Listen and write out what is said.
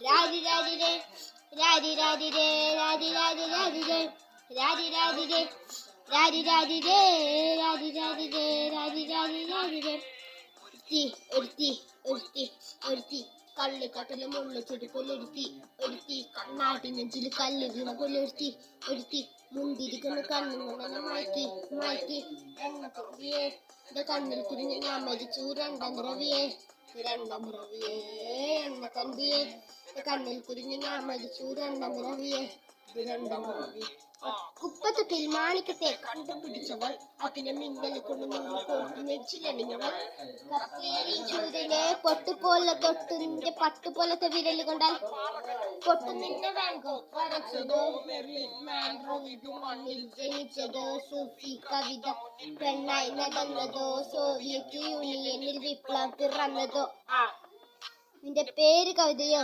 രാരി രാരി രേ രാരി രാരി രേ രാരി രാരി രാരി രേ രാരി രാരി രേ രാരി രാരി രേ രാരി രാരി രേ രാരി രാരി രാരി രേ ഒരുത്തി ഒരുത്തി ഒരുത്തി കള്ളിക്കട്ടില് മുള്ള ചെടിക്കൊല്ലൊരുത്തി ഒരുത്തി കണ്ണാട്ടി നെഞ്ചിൽ കല്ല് വീണ കൊല്ലൊരുത്തി ഒരുത്തി മുന്തിരിക്കുന്ന കണ്ണുങ്ങനെ മാറ്റി മാറ്റി എണ്ണ കണ്ണിൽ കുരിഞ്ഞ് ഞാൻ മരിച്ചു രണ്ടാം രവിയെ എണ്ണ കണ്ടിയെ കണ്ണിൽ കുരിഞ്ഞ് ഞാൻ മരിച്ചു രണ്ടാം രവിയെ കുപ്പത്തൊട്ടിൽ മാണിക്കത്തെ കണ്ടുപിടിച്ചവൾ അതിനെ മിന്നൽ കൊണ്ട് നിങ്ങൾ കൊടുത്തു നെച്ചിലണിഞ്ഞവൾ ചൂരിനെ പൊട്ടുപോലെ തൊട്ട് നിന്റെ പട്ടുപോലത്തെ വിരല് കൊണ്ടാൽ പൊട്ടു നിന്റെ ബാങ്കോ വരച്ചതോ മണ്ണിൽ ജനിച്ചതോ സൂഫി കവിത പെണ്ണായി നടന്നതോ സോവിയറ്റ് യൂണിയനിൽ വിപ്ലവം പിറന്നതോ നിന്റെ പേര് കവിതയോ